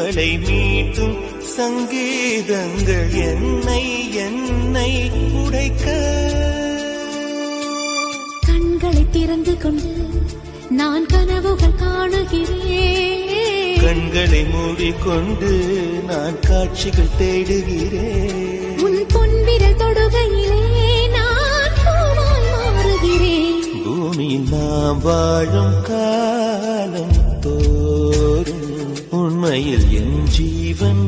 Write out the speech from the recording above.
உங்களை மீட்டும் சங்கீதங்கள் என்னை என்னை உடைக்க. கண்களை திறந்து கொண்டு நான் கனவுகள் காணுகிறேன். கண்களை மூடிக்கொண்டு நான் காட்சிகள் தேடுகிறேன். உன் பொன்விரல் தொடுகையிலே நான் பூவாய் மாறுகிறேன். பூமியில் நாம் வாழும் காலம் தோறும் உண்மையில் என் ஜீவன்